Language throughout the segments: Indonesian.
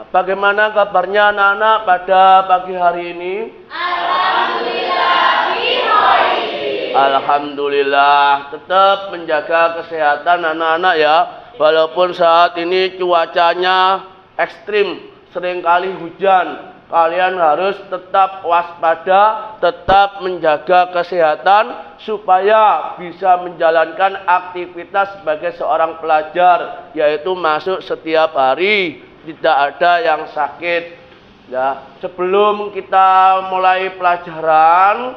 Bagaimana kabarnya anak-anak pada pagi hari ini? Alhamdulillah, tetap menjaga kesehatan anak-anak ya. Walaupun saat ini cuacanya ekstrim, seringkali hujan. Kalian harus tetap waspada, tetap menjaga kesehatan supaya bisa menjalankan aktivitas sebagai seorang pelajar, yaitu masuk setiap hari, tidak ada yang sakit. Ya, sebelum kita mulai pelajaran,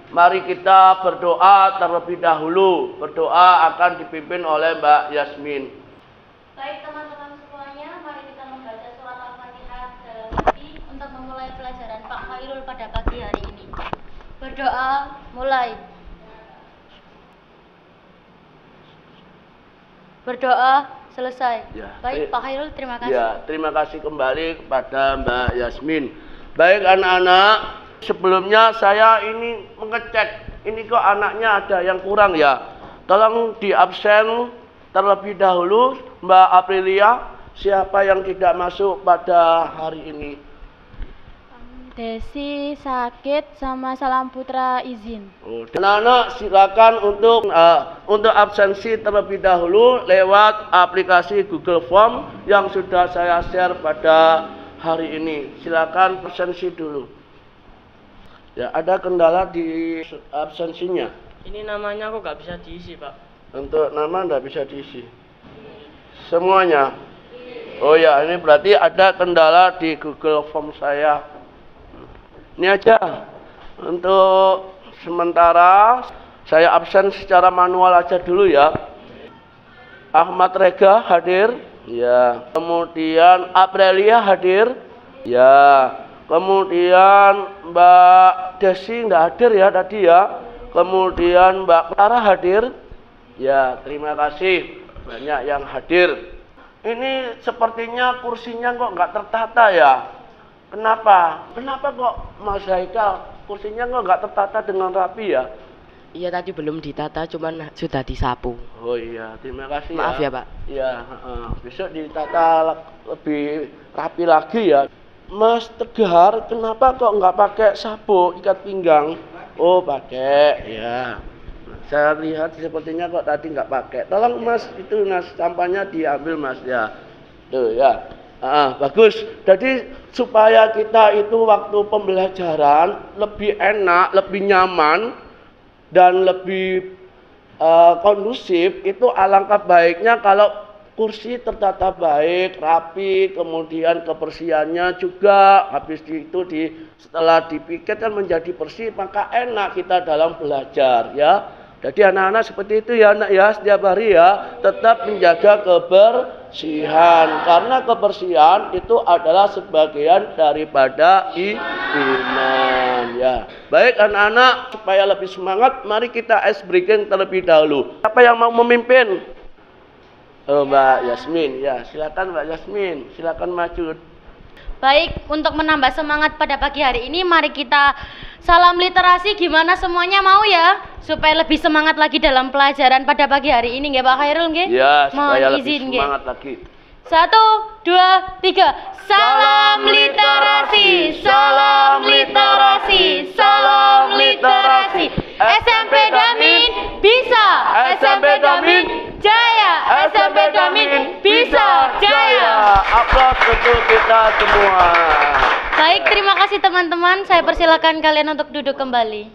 mari kita berdoa terlebih dahulu. Berdoa akan dipimpin oleh Mbak Yasmin. Baik teman-teman semuanya, mari kita membaca surat Al-Fatihah dalam hati untuk memulai pelajaran Pak Khairul pada pagi hari ini. Berdoa, mulai. Berdoa, selesai. Ya, baik Pak Khairul, terima kasih. Ya, terima kasih kembali kepada Mbak Yasmin. Baik anak-anak, sebelumnya saya ini mengecek, ini kok anaknya ada yang kurang ya. Tolong di absen terlebih dahulu. Mbak Aprilia, siapa yang tidak masuk pada hari ini? Desi sakit sama Salam Putra izin. Anak-anak silakan untuk absensi terlebih dahulu lewat aplikasi Google Form yang sudah saya share pada hari ini. Silakan absensi dulu. Ya, ada kendala di absensinya. Ini namanya kok nggak bisa diisi, Pak? Untuk nama nggak bisa diisi. Semuanya. Oh ya, ini berarti ada kendala di Google Form saya. Ini aja. Untuk sementara saya absen secara manual aja dulu ya. Ahmad Rega hadir? Ya. Kemudian Aprilia hadir? Ya. Kemudian Mbak Desi nggak hadir ya tadi ya. Kemudian Mbak Clara hadir? Ya, terima kasih. Banyak yang hadir. Ini sepertinya kursinya kok nggak tertata ya. Kenapa? Kenapa kok Mas Haikal kursinya kok nggak tertata dengan rapi ya? Iya, tadi belum ditata, cuman sudah disapu. Oh iya, terima kasih. Maaf ya, Pak. Iya, besok ditata lebih rapi lagi ya. Mas Tegar, kenapa kok nggak pakai sapu ikat pinggang? Oh, pakai, ya. Saya lihat sepertinya kok tadi nggak pakai. Tolong Mas, itu Mas sampahnya diambil Mas ya. Tuh ya. Bagus. Jadi supaya kita itu waktu pembelajaran lebih enak, lebih nyaman dan lebih kondusif, itu alangkah baiknya kalau kursi tertata baik, rapi, kemudian kebersihannya juga habis itu setelah dipikir kan menjadi bersih, maka enak kita dalam belajar ya. Jadi anak-anak seperti itu ya anak ya, setiap hari ya tetap menjaga kebersihan, karena kebersihan itu adalah sebagian daripada iman ya. Baik anak-anak, supaya lebih semangat, mari kita ice breaking terlebih dahulu. Siapa yang mau memimpin? Oh, Mbak Yasmin ya, silakan Mbak Yasmin, silakan maju. Baik, untuk menambah semangat pada pagi hari ini, mari kita salam literasi. Gimana semuanya, mau ya? Supaya lebih semangat lagi dalam pelajaran pada pagi hari ini, nggak Pak Khairul nggih? Ya, supaya mohon lebih izin, semangat lagi. 1, 2, 3. Salam literasi, salam literasi, salam literasi. SMP Damin bisa, SMP Damin jaya, SMP Damin bisa jaya. Aplaus untuk kita semua. Baik, terima kasih teman-teman. Saya persilakan kalian untuk duduk kembali.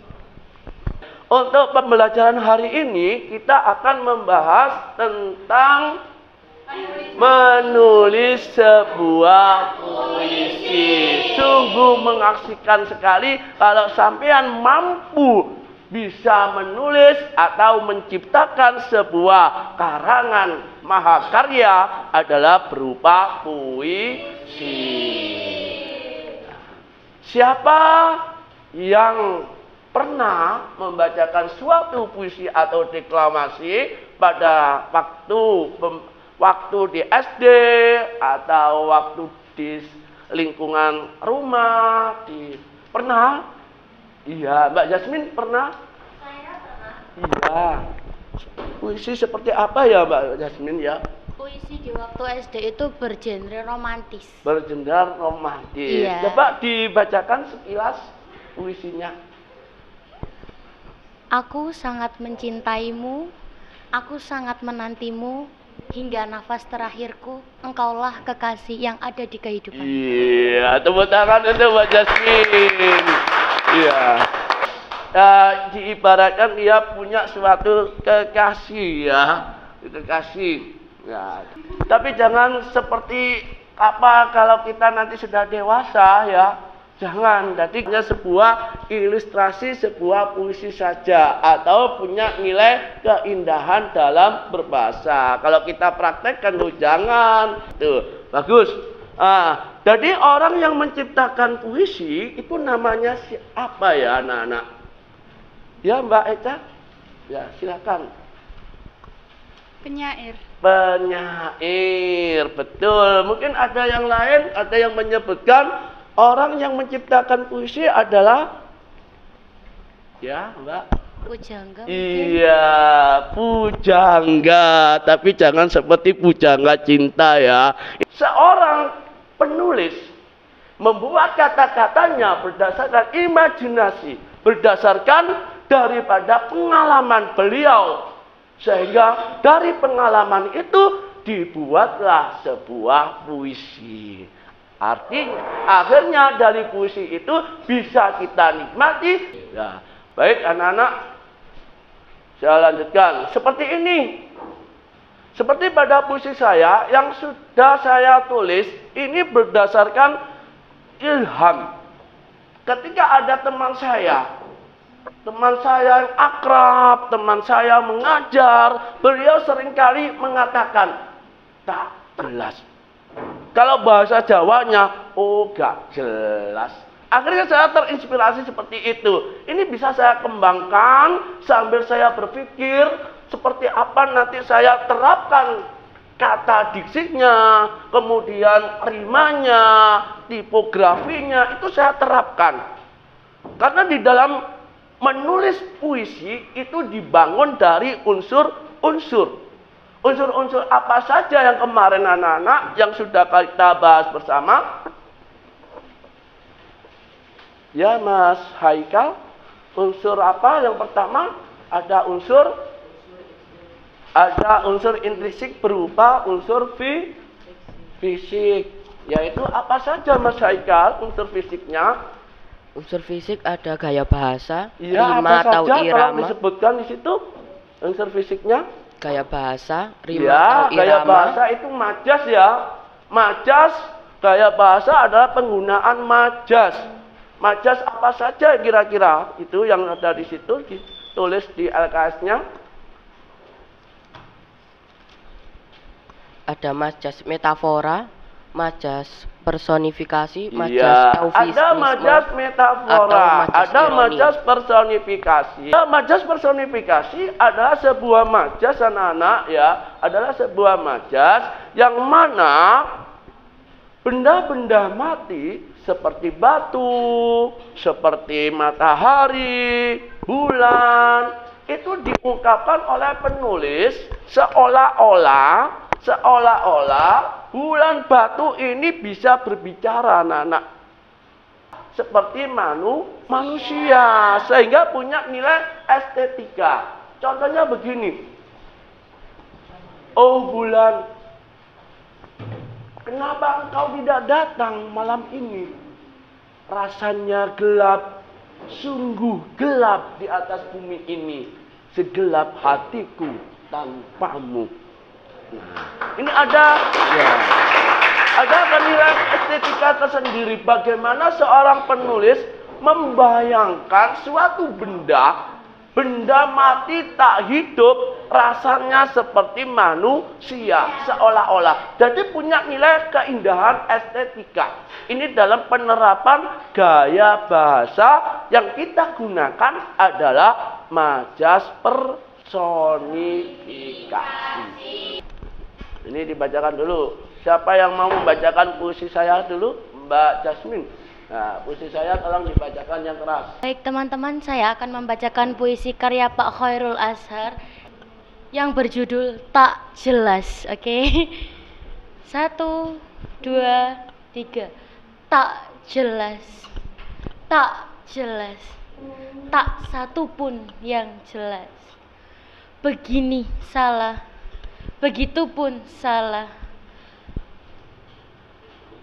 Untuk pembelajaran hari ini kita akan membahas tentang menulis sebuah puisi. Sungguh mengasihkan sekali kalau sampean mampu bisa menulis atau menciptakan sebuah karangan mahakarya adalah berupa puisi. Siapa yang pernah membacakan suatu puisi atau deklamasi pada waktu di SD atau waktu di lingkungan rumah, pernah? Iya, Mbak Yasmin pernah? Saya pernah. Iya. Puisi seperti apa ya Mbak Yasmin ya? puisi di waktu SD itu bergenre romantis. Bergenre romantis. Iya. Coba dibacakan sekilas puisinya. Aku sangat mencintaimu, aku sangat menantimu, hingga nafas terakhirku, engkaulah kekasih yang ada di kehidupan. Iya, tepuk tangan untuk Mbak Jasmine. Iya. Diibaratkan dia punya suatu kekasih ya, kekasih. Ya. Tapi jangan seperti apa kalau kita nanti sudah dewasa ya. Jangan, jadi hanya sebuah ilustrasi, sebuah puisi saja atau punya nilai keindahan dalam berbahasa. Kalau kita praktekkan tuh jangan. Tuh, bagus. Jadi orang yang menciptakan puisi itu namanya siapa ya anak-anak? Ya Mbak Eca? Ya, silakan. Penyair. Penyair, betul. Mungkin ada yang lain, ada yang menyebutkan orang yang menciptakan puisi adalah, ya Mbak? Pujangga. Iya, pujangga. Tapi jangan seperti pujangga cinta ya. Seorang penulis membuat kata-katanya berdasarkan imajinasi, berdasarkan daripada pengalaman beliau. Sehingga dari pengalaman itu dibuatlah sebuah puisi. Artinya, akhirnya dari puisi itu bisa kita nikmati. Ya, baik anak-anak, saya lanjutkan. Seperti ini. Seperti pada puisi saya yang sudah saya tulis, ini berdasarkan ilham. Ketika ada teman saya yang akrab, teman saya mengajar, beliau seringkali mengatakan, tak jelas. Kalau bahasa Jawanya, oh gak jelas. Akhirnya saya terinspirasi seperti itu. Ini bisa saya kembangkan sambil saya berpikir seperti apa nanti saya terapkan kata diksinya, kemudian rimanya, tipografinya, itu saya terapkan. Karena di dalam menulis puisi itu dibangun dari unsur-unsur. Unsur-unsur apa saja yang kemarin anak-anak yang sudah kita bahas bersama? Ya Mas Haikal, unsur apa yang pertama? Ada unsur intrinsik berupa unsur fisik. Yaitu apa saja Mas Haikal unsur fisiknya? Unsur fisik ada gaya bahasa, Ya, rima apa atau saja kalau irama. disebutkan di situ unsur fisiknya? Gaya bahasa, rima Ya, atau gaya irama. bahasa itu majas ya. Majas, gaya bahasa adalah penggunaan majas. Majas apa saja kira-kira? Itu yang ada di situ, ditulis di LKS-nya. Ada majas metafora, majas personifikasi, majas Iya, eufemisme, ada majas metafora, atau majas ada ironi. majas personifikasi. Majas personifikasi adalah sebuah majas anak-anak ya, adalah sebuah majas yang mana benda-benda mati seperti batu, seperti matahari, bulan, itu diungkapkan oleh penulis seolah-olah bulan batu ini bisa berbicara anak-anak. Seperti manusia, sehingga punya nilai estetika. Contohnya begini. Oh bulan, kenapa engkau tidak datang malam ini? Rasanya gelap, sungguh gelap di atas bumi ini. Segelap hatiku tanpamu. Nah, ini ada nilai estetika tersendiri. Bagaimana seorang penulis membayangkan suatu benda mati tak hidup, rasanya seperti manusia seolah-olah. Jadi punya nilai keindahan estetika. Ini dalam penerapan gaya bahasa yang kita gunakan adalah majas personifikasi. Ini dibacakan dulu. Siapa yang mau membacakan puisi saya dulu? Mbak Jasmine. Nah, puisi saya tolong dibacakan yang keras. Baik teman-teman, saya akan membacakan puisi karya Pak Khairul Azhar. yang berjudul Tak Jelas. Oke. 1, 2, 3. Tak jelas. Tak jelas. Tak satu pun yang jelas. Begini salah. Begitupun salah.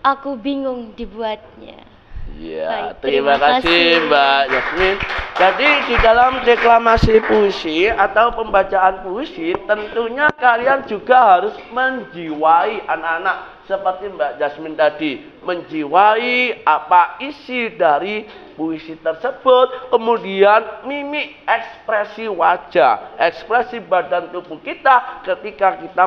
Aku bingung dibuatnya. Ya, Baik, terima terima kasih kasih. Mbak Yasmin. Jadi di dalam deklamasi puisi atau pembacaan puisi, tentunya kalian juga harus menjiwai anak-anak seperti Mbak Yasmin tadi, menjiwai apa isi dari puisi tersebut, kemudian mimik, ekspresi wajah, ekspresi badan tubuh kita ketika kita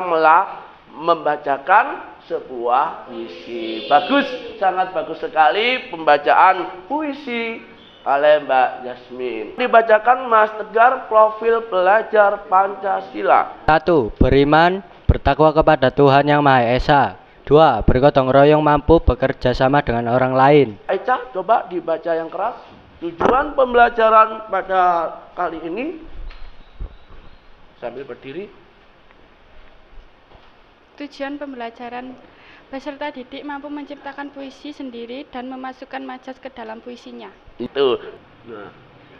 membacakan sebuah puisi. Bagus, sangat bagus sekali pembacaan puisi oleh Mbak Yasmin. Dibacakan Mas Tegar, profil pelajar Pancasila. 1. Beriman, bertakwa kepada Tuhan Yang Maha Esa. 2. Bergotong royong, mampu bekerja sama dengan orang lain. Aisyah, coba dibaca yang keras. Tujuan pembelajaran pada kali ini, sambil berdiri. Tujuan pembelajaran peserta didik mampu menciptakan puisi sendiri dan memasukkan majas ke dalam puisinya. Itu. Nah,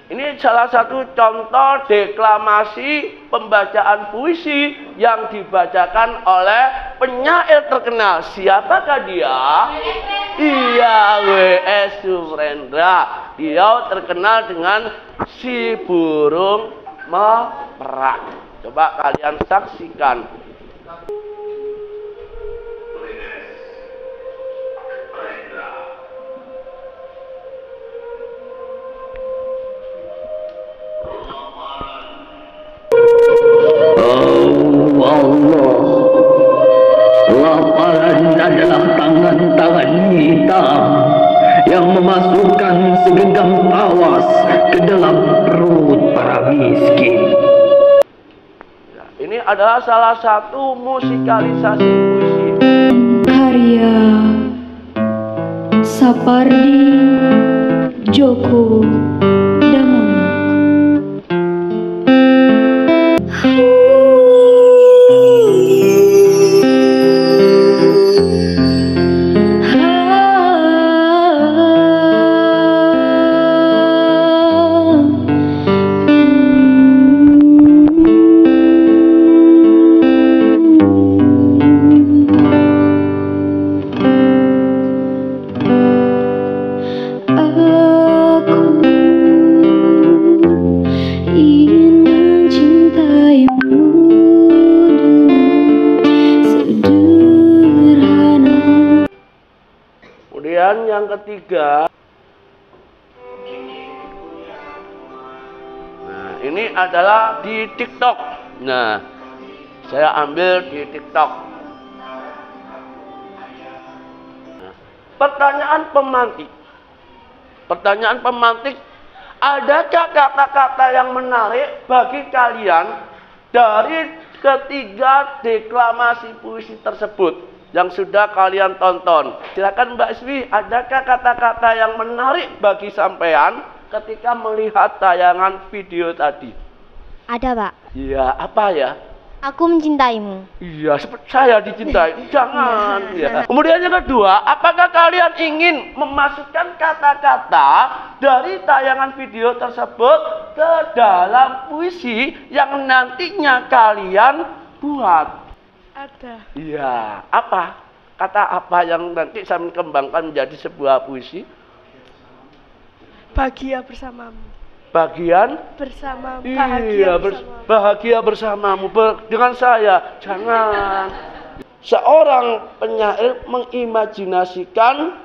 ini salah satu contoh deklamasi pembacaan puisi yang dibacakan oleh penyair terkenal. Siapakah dia? Iya, W.S. Subrendra. Dia terkenal dengan Si Burung Merak. Coba kalian saksikan. Allah, laparan adalah tangan-tangan hitam yang memasukkan segenggam tawas ke dalam perut para miskin. Ini adalah salah satu musikalisasi puisi. Karya Sapardi Djoko Damono. Kemudian yang ketiga, nah ini adalah di TikTok. Nah, saya ambil di TikTok. Nah, pertanyaan pemantik. Pertanyaan pemantik, adakah kata-kata yang menarik bagi kalian dari ketiga deklamasi puisi tersebut yang sudah kalian tonton? Silakan Mbak Iswi, adakah kata-kata yang menarik bagi sampean ketika melihat tayangan video tadi? Ada, Pak. Iya, apa ya? Aku mencintaimu. Iya, seperti saya dicintai. Jangan. Ya. Kemudian yang kedua, apakah kalian ingin memasukkan kata-kata dari tayangan video tersebut ke dalam puisi yang nantinya kalian buat? Ada. Iya, apa? Kata apa yang nanti saya kembangkan menjadi sebuah puisi? Bahagia bersamamu. Bagian? Bersamamu. Iya, bahagia bersamamu dengan saya. Jangan. Seorang penyair mengimajinasikan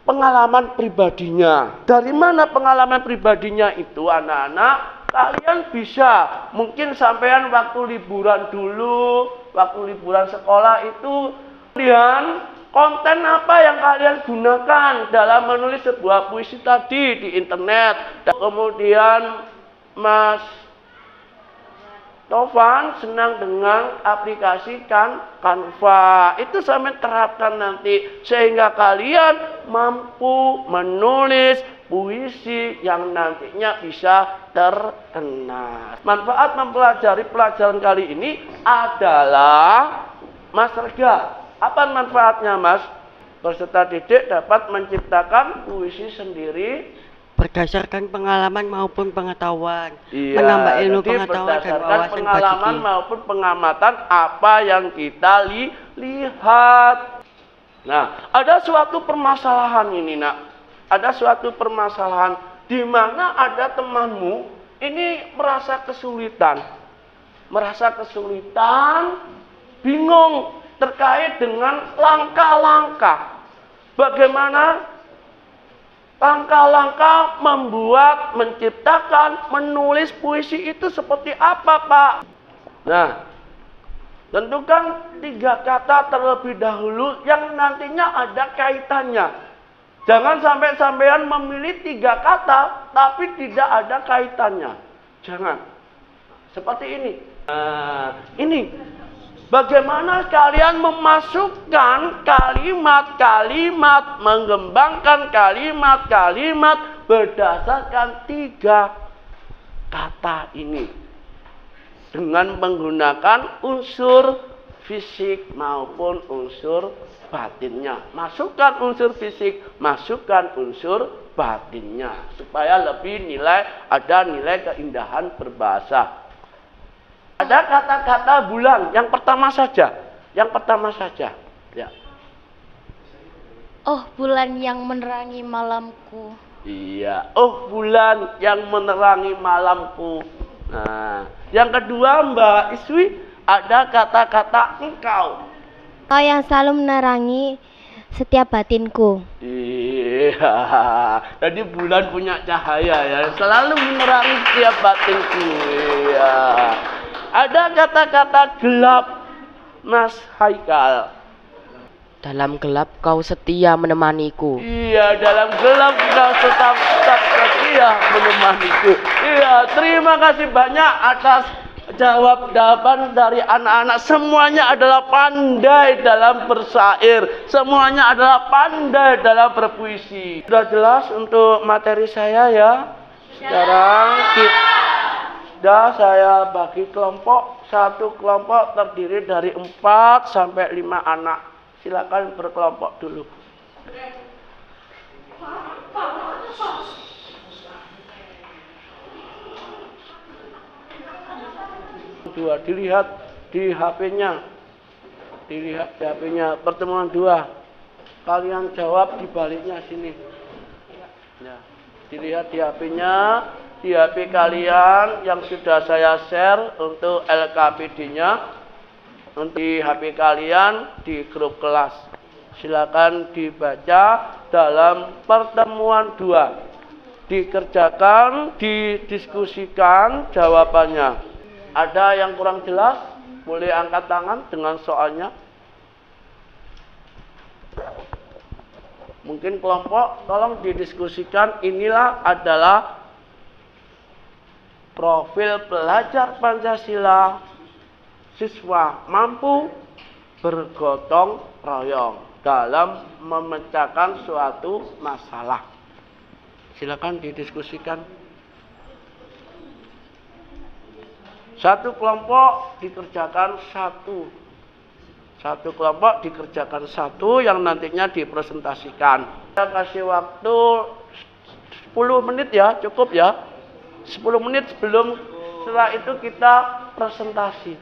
pengalaman pribadinya. Dari mana pengalaman pribadinya itu, anak-anak? Kalian bisa, mungkin sampean waktu liburan dulu, waktu liburan sekolah itu, kalian konten apa yang kalian gunakan dalam menulis sebuah puisi tadi di internet. Dan kemudian Mas Tovan senang dengan aplikasi Canva. Itu sampai terapkan nanti sehingga kalian mampu menulis puisi yang nantinya bisa terkenal. Manfaat mempelajari pelajaran kali ini adalah Mas Rega. Apa manfaatnya, Mas? Peserta didik dapat menciptakan puisi sendiri Berdasarkan pengalaman maupun pengetahuan, iya, menambah ilmu jadi pengetahuan dan berdasarkan wawasan pengalaman bagi maupun pengamatan apa yang kita lihat. Nah, ada suatu permasalahan ini, Nak. Ada suatu permasalahan di mana ada temanmu ini merasa kesulitan, bingung terkait dengan langkah-langkah. Bagaimana langkah-langkah membuat, menciptakan, menulis puisi itu seperti apa, Pak? Nah, tentukan 3 kata terlebih dahulu yang nantinya ada kaitannya. Jangan sampai sampean memilih 3 kata tapi tidak ada kaitannya. Jangan. Seperti ini. Nah, ini. Bagaimana kalian memasukkan kalimat-kalimat, mengembangkan kalimat-kalimat berdasarkan 3 kata ini. Dengan menggunakan unsur fisik maupun unsur batinnya. Masukkan unsur fisik, masukkan unsur batinnya. Supaya lebih ada nilai keindahan berbahasa. Ada kata-kata bulan, yang pertama saja. Ya. Oh, bulan yang menerangi malamku. Iya, oh bulan yang menerangi malamku. Nah, yang kedua Mbak Iswi, ada kata-kata engkau. Kau yang selalu menerangi setiap batinku. Iya, jadi bulan punya cahaya ya, selalu menerangi setiap batinku. Iya. Ada kata-kata gelap, Mas Haikal. dalam gelap kau setia menemaniku. Iya, dalam gelap kau tetap setia menemaniku. Iya, terima kasih banyak atas jawaban dari anak-anak. Semuanya adalah pandai dalam bersyair, semuanya adalah pandai dalam berpuisi. Sudah jelas untuk materi saya ya. Sekarang sudah saya bagi kelompok. Satu kelompok terdiri dari 4 sampai 5 anak. Silakan berkelompok dulu. Dua, dilihat di HP-nya. Dilihat di HP-nya. Pertemuan 2. Kalian jawab di baliknya sini. Ya. Dilihat di HP-nya. Di HP kalian yang sudah saya share untuk LKPD-nya. Di HP kalian di grup kelas. Silakan dibaca dalam pertemuan 2. Dikerjakan, didiskusikan jawabannya. Ada yang kurang jelas? Boleh angkat tangan dengan soalnya. Mungkin kelompok tolong didiskusikan. Inilah adalah profil pelajar Pancasila siswa mampu bergotong royong dalam memecahkan suatu masalah. Silakan didiskusikan. Satu kelompok dikerjakan satu. Satu kelompok dikerjakan satu yang nantinya dipresentasikan. Saya kasih waktu 10 menit ya, cukup ya. 10 menit sebelum setelah itu kita presentasi.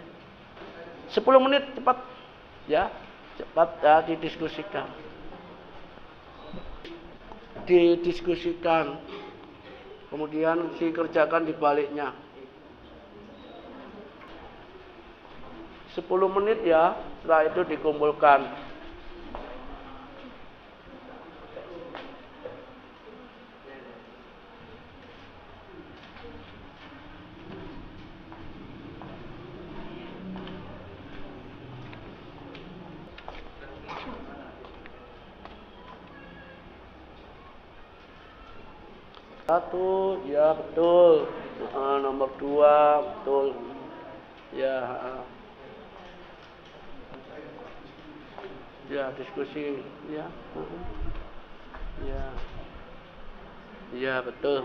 10 menit cepat ya, cepat ya, didiskusikan. Didiskusikan. Kemudian dikerjakan di baliknya. 10 menit ya, setelah itu dikumpulkan. Satu, ya betul. Nomor 2, betul. Ya. Ya, diskusi ya. Ya. Iya, betul.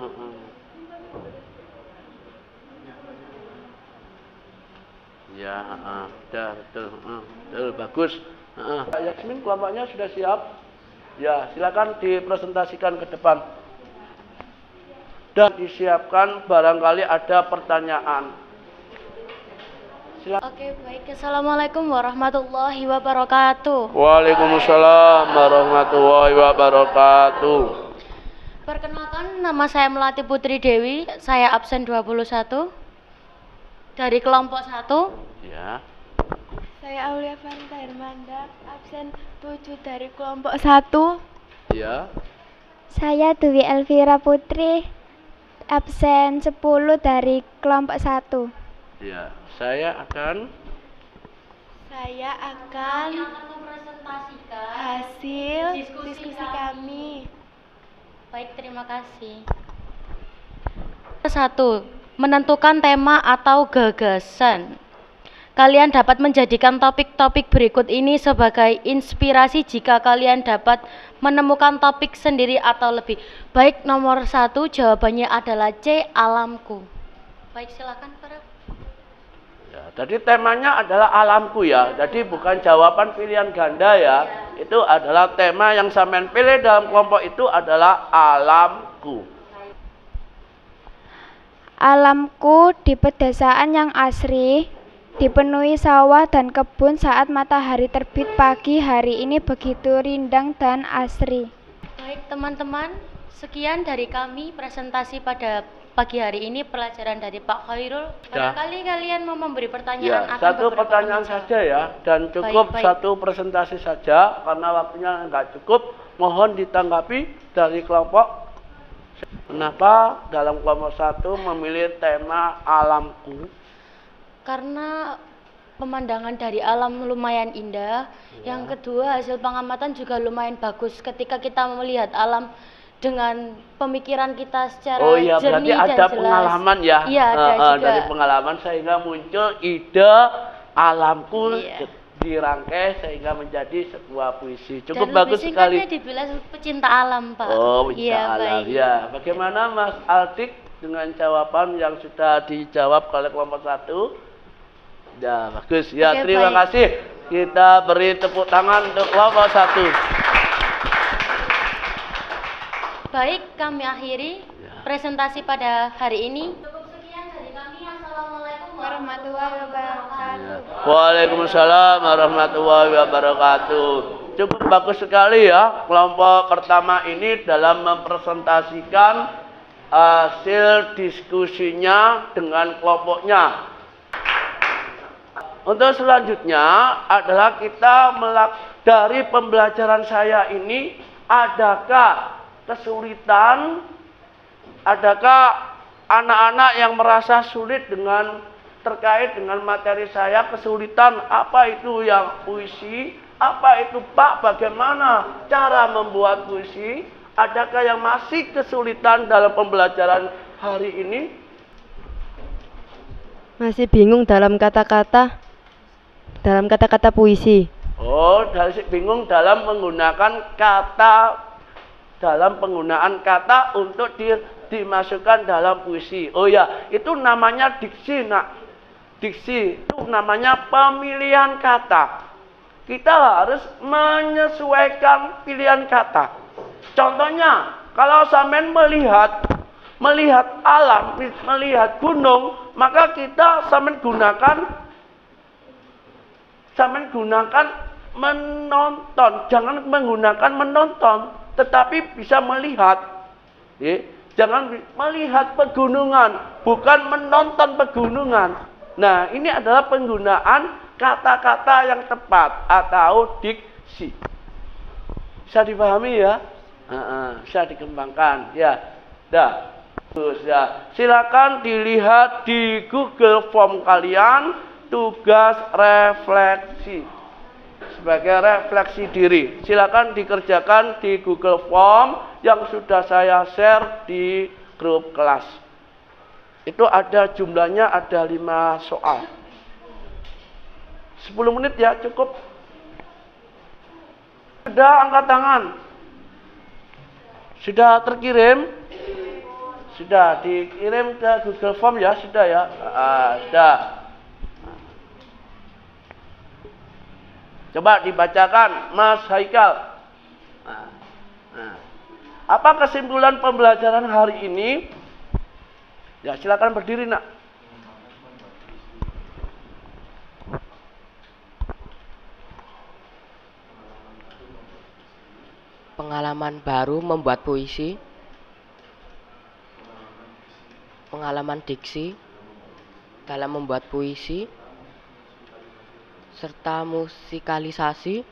Ya, udah betul. Betul, bagus. Yasmin, kelompoknya sudah siap? Ya, silakan dipresentasikan ke depan. Dan disiapkan barangkali ada pertanyaan. Silakan. Oke, baik. Assalamualaikum warahmatullahi wabarakatuh. Waalaikumsalam warahmatullahi wabarakatuh. Perkenalkan, nama saya Melati Putri Dewi. Saya absen 21 dari kelompok 1. Ya. Saya Aulia Fanta Hermanda, absen 7 dari kelompok 1. Ya. Saya Dwi Elvira Putri, absen 10 dari kelompok 1. Ya, saya akan Mempresentasikan hasil diskusi kami. Baik, terima kasih. 1. Menentukan tema atau gagasan. Kalian dapat menjadikan topik-topik berikut ini sebagai inspirasi jika kalian dapat menemukan topik sendiri atau lebih. Baik, nomor 1 jawabannya adalah C, alamku. Baik, silakan para. ya, tadi temanya adalah alamku ya. Jadi bukan jawaban pilihan ganda ya. Itu adalah tema yang sampean pilih dalam kelompok itu adalah alamku. Alamku di pedesaan yang asri, dipenuhi sawah dan kebun saat matahari terbit pagi hari ini begitu rindang dan asri. Baik, teman-teman, sekian dari kami presentasi pada pagi hari ini pelajaran dari Pak Khairul. Barangkali kalian mau memberi pertanyaan Ya, akan satu beberapa pertanyaan menjawab. saja ya, dan cukup Baik. satu presentasi saja karena waktunya nggak cukup. Mohon ditanggapi dari kelompok. Kenapa dalam kelompok 1 memilih tema alamku? Karena pemandangan dari alam lumayan indah. Yang kedua, hasil pengamatan juga lumayan bagus ketika kita melihat alam dengan pemikiran kita secara Oh iya, berarti jernih dan ada jelas. pengalaman ya. Iya, ada juga. Dari pengalaman sehingga muncul ide alamku Iya. dirangkai sehingga menjadi sebuah puisi. Dan Cukup lebih bagus singkatnya sekali. dibilang pecinta alam, Pak. Oh, pecinta Iya, alam. baik. Ya, bagaimana Mas Altik dengan jawaban yang sudah dijawab oleh kelompok 1? Ya, bagus. Ya, Oke, terima baik. kasih. Kita beri tepuk tangan untuk kelompok 1. Baik, kami akhiri Ya. presentasi pada hari ini. Cukup sekian dari kami. Assalamualaikum warahmatullahi wabarakatuh. Waalaikumsalam warahmatullahi wabarakatuh. Cukup bagus sekali ya kelompok pertama ini dalam mempresentasikan hasil diskusinya dengan kelompoknya. Untuk selanjutnya adalah kita dari pembelajaran saya ini, adakah kesulitan, adakah anak-anak yang merasa sulit dengan terkait dengan materi saya, kesulitan apa itu yang puisi, apa itu Pak, bagaimana cara membuat puisi, adakah yang masih kesulitan dalam pembelajaran hari ini? Masih bingung dalam kata-kata puisi. Oh, bingung dalam menggunakan kata, dalam penggunaan kata untuk dimasukkan dalam puisi. Oh ya, itu namanya diksi, nak. Diksi itu namanya pemilihan kata. Kita harus menyesuaikan pilihan kata. Contohnya, kalau sampean melihat alam, melihat gunung, maka kita sampean gunakan menonton. Jangan menggunakan menonton, tetapi bisa melihat. Jangan melihat pegunungan, bukan menonton pegunungan. Nah, ini adalah penggunaan kata-kata yang tepat atau diksi. Bisa dipahami ya? Bisa dikembangkan. Ya, terus ya. Silakan dilihat di Google Form kalian tugas refleksi sebagai refleksi diri. Silakan dikerjakan di Google Form yang sudah saya share di grup kelas. Itu ada jumlahnya, ada 5 soal. 10 menit ya, cukup. Sudah angkat tangan? Sudah terkirim? Sudah dikirim ke Google Form ya, sudah ya. Sudah. Coba dibacakan, Mas Haikal. Apa kesimpulan pembelajaran hari ini? Ya, silakan berdiri, Nak. Pengalaman baru membuat puisi, pengalaman diksi dalam membuat puisi, serta musikalisasi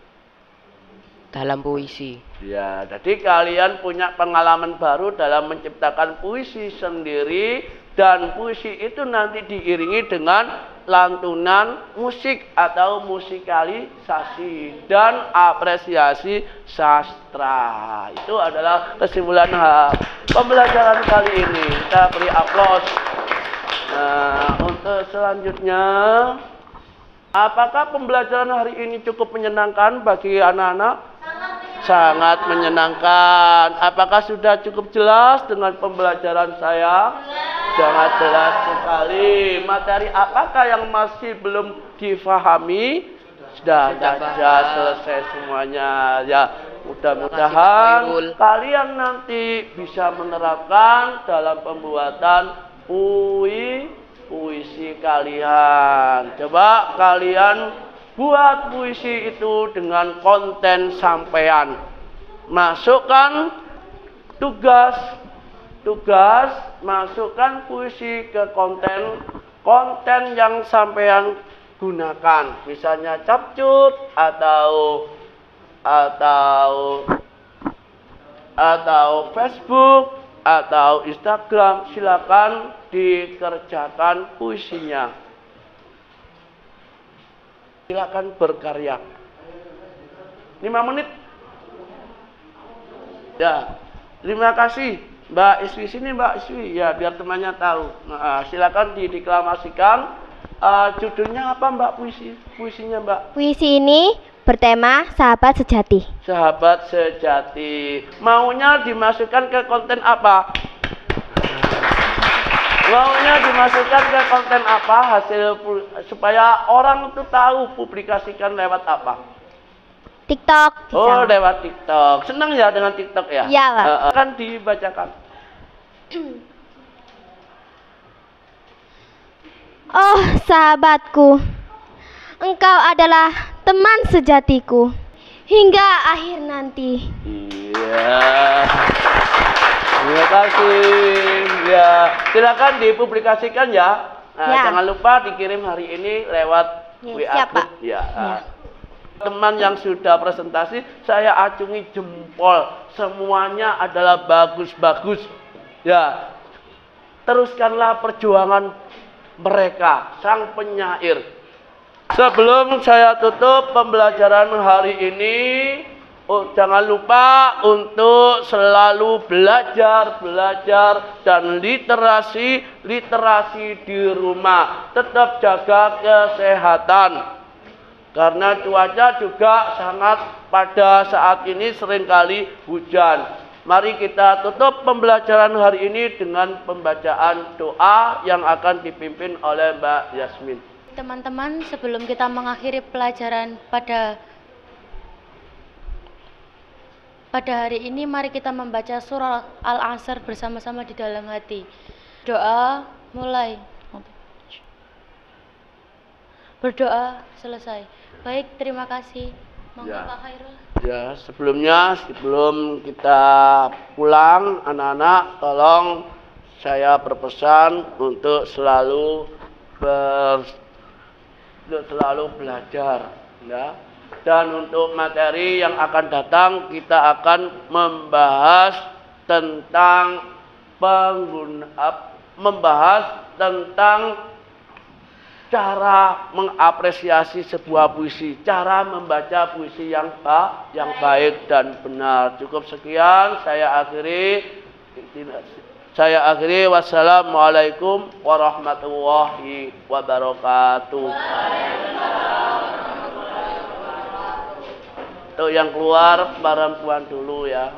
dalam puisi. Ya, jadi kalian punya pengalaman baru dalam menciptakan puisi sendiri, dan puisi itu nanti diiringi dengan lantunan musik atau musikalisasi dan apresiasi sastra. Itu adalah kesimpulan pembelajaran kali ini. Kita beri aplaus. Nah, untuk selanjutnya, apakah pembelajaran hari ini cukup menyenangkan bagi anak-anak? Sangat menyenangkan. Apakah sudah cukup jelas dengan pembelajaran saya? Sangat jelas sekali. Materi apakah yang masih belum difahami? Sudah selesai semuanya. Ya, mudah-mudahan kalian nanti bisa menerapkan dalam pembuatan puisi kalian. Coba kalian buat puisi itu dengan konten sampean. Masukkan tugas, masukkan puisi ke konten yang sampean gunakan. Misalnya capcut atau Facebook atau Instagram, silakan dikerjakan puisinya. Silakan berkarya. 5 menit. Ya, terima kasih Mbak Iswi. Sini Mbak Iswi, ya biar temannya tahu. Nah, silakan dideklamasikan. Judulnya apa Mbak puisinya Mbak? Puisi ini bertema sahabat sejati. Sahabat sejati. Maunya dimasukkan ke konten apa? Maunya dimasukkan ke konten apa hasil supaya orang itu tahu, publikasikan lewat apa? TikTok. Oh, lewat TikTok. Senang ya dengan TikTok ya? Iya, Pak. Kan dibacakan. Oh, sahabatku. Engkau adalah teman sejatiku hingga akhir nanti. Iya. Terima kasih. Ya, silakan dipublikasikan ya. Nah, ya. Jangan lupa dikirim hari ini lewat WA siapa? group. Ya. Teman yang sudah presentasi, saya acungi jempol. Semuanya adalah bagus-bagus. Ya. Teruskanlah perjuangan mereka, sang penyair. Sebelum saya tutup pembelajaran hari ini, jangan lupa untuk selalu belajar dan literasi di rumah. Tetap jaga kesehatan. Karena cuaca juga sangat pada saat ini seringkali hujan. Mari kita tutup pembelajaran hari ini dengan pembacaan doa yang akan dipimpin oleh Mbak Yasmin. Teman-teman, sebelum kita mengakhiri pelajaran pada hari ini, mari kita membaca surah Al-Asr bersama-sama di dalam hati. Doa mulai. Berdoa selesai. Baik, terima kasih. Monggo Pak Khairul. Ya, sebelum kita pulang, anak-anak, tolong saya berpesan untuk selalu belajar, ya. Dan untuk materi yang akan datang, kita akan membahas tentang cara mengapresiasi sebuah puisi, cara membaca puisi yang baik dan benar. Cukup sekian, saya akhiri. Wassalamualaikum warahmatullahi wabarakatuh. Untuk yang keluar, perempuan dulu ya.